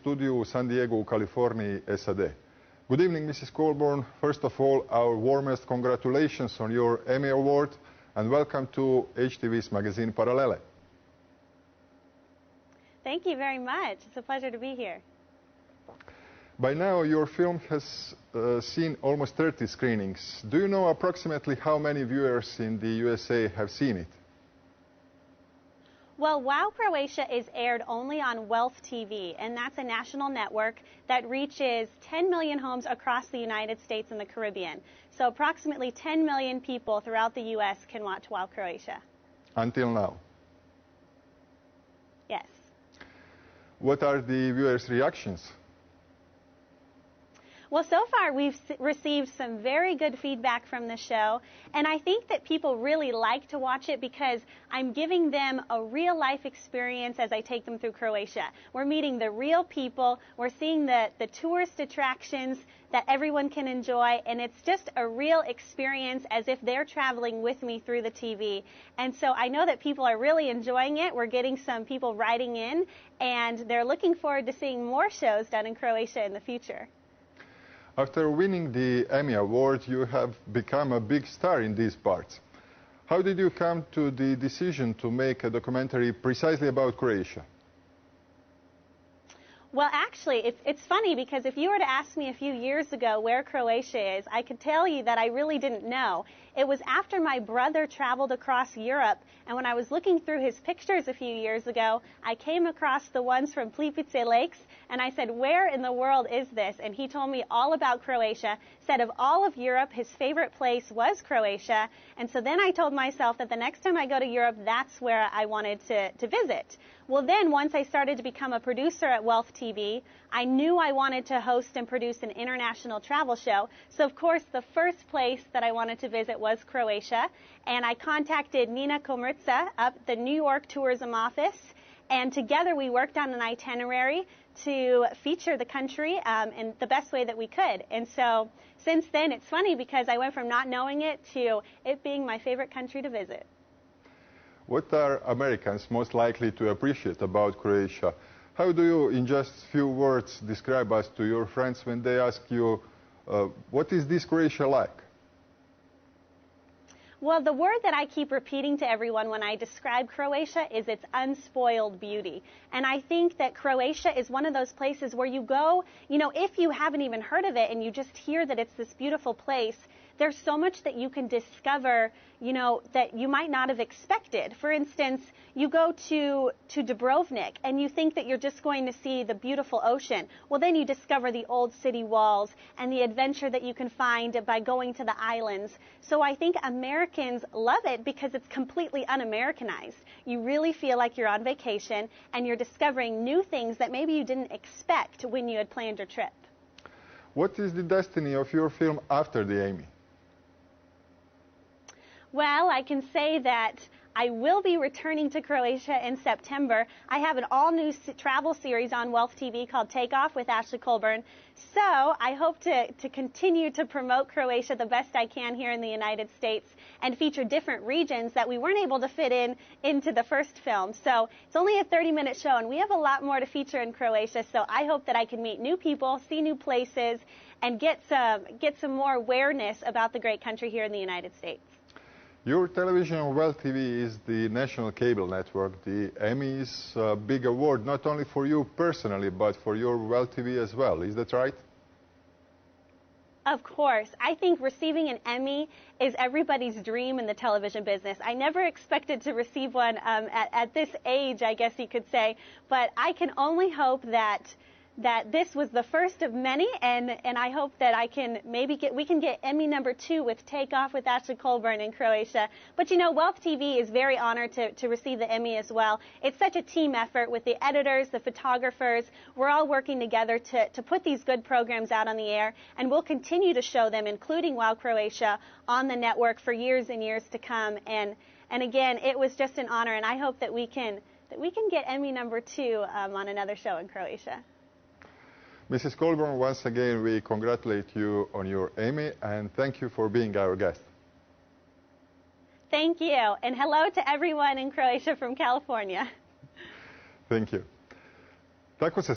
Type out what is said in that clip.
studiju u San Diego u Kaliforniji, SAD. Good evening, Mrs. Colburn. First of all, our warmest congratulations on your Emmy Award and welcome to HTV's magazine Parallele. Thank you very much. It's a pleasure to be here. By now, your film has seen almost 30 screenings. Do you know approximately how many viewers in the USA have seen it? Well, Wow Croatia is aired only on Wealth TV, and that's a national network that reaches 10 million homes across the United States and the Caribbean. So approximately 10 million people throughout the U.S. can watch Wow Croatia. Until now? Yes. What are the viewers' reactions? Well, so far we've received some very good feedback from the show, and I think that people really like to watch it because I'm giving them a real-life experience as I take them through Croatia. We're meeting the real people, we're seeing the tourist attractions that everyone can enjoy, and it's just a real experience as if they're traveling with me through the TV. And so I know that people are really enjoying it. We're getting some people writing in, and they're looking forward to seeing more shows done in Croatia in the future. After winning the Emmy Award, you have become a big star in these parts. How did you come to the decision to make a documentary precisely about Croatia? Well, actually, it's funny because if you were to ask me a few years ago where Croatia is, I could tell you that I really didn't know. It was after my brother traveled across Europe, and when I was looking through his pictures a few years ago, I came across the ones from Plitvice Lakes, and I said, where in the world is this? And he told me all about Croatia, said of all of Europe, his favorite place was Croatia, and so then I told myself that the next time I go to Europe, that's where I wanted to visit. Well, then once I started to become a producer at Wealth TV, I knew I wanted to host and produce an international travel show. So, of course, the first place that I wanted to visit was Croatia. And I contacted Nina Komrtza up the New York Tourism Office. And together we worked on an itinerary to feature the country in the best way that we could. And so since then, it's funny because I went from not knowing it to it being my favorite country to visit. What are Americans most likely to appreciate about Croatia? How do you, in just a few words, describe us to your friends when they ask you, what is this Croatia like? Well, the word that I keep repeating to everyone when I describe Croatia is its unspoiled beauty. And I think that Croatia is one of those places where you go, you know, if you haven't even heard of it and you just hear that it's this beautiful place, there's so much that you can discover, you know, that you might not have expected. For instance, you go to Dubrovnik and you think that you're just going to see the beautiful ocean. Well, then you discover the old city walls and the adventure that you can find by going to the islands. So I think Americans love it because it's completely un-Americanized. You really feel like you're on vacation and you're discovering new things that maybe you didn't expect when you had planned your trip. What is the destiny of your film after the Emmy? Well, I can say that I will be returning to Croatia in September. I have an all-new travel series on Wealth TV called Takeoff with Ashley Colburn. So I hope to continue to promote Croatia the best I can here in the United States and feature different regions that we weren't able to fit into the first film. So it's only a 30-minute show, and we have a lot more to feature in Croatia. So I hope that I can meet new people, see new places, and get some more awareness about the great country here in the United States. Your television on Wealth TV is the national cable network. The Emmy is a big award, not only for you personally, but for your Wealth TV as well. Is that right? Of course. I think receiving an Emmy is everybody's dream in the television business. I never expected to receive one at this age, I guess you could say. But I can only hope that this was the first of many, and I hope that we can get Emmy #2 with Takeoff with Ashley Colburn in Croatia. But you know, Wealth TV is very honored to receive the Emmy as well. It's such a team effort with the editors, the photographers. We're all working together to put these good programs out on the air, and we'll continue to show them, including Wow Croatia, on the network for years and years to come. And again, it was just an honor, and I hope that we can get Emmy #2 on another show in Croatia. Mrs. Colburn, once again, we congratulate you on your Emmy and thank you for being our guest. Thank you, and hello to everyone in Croatia from California. Thank you. Tako se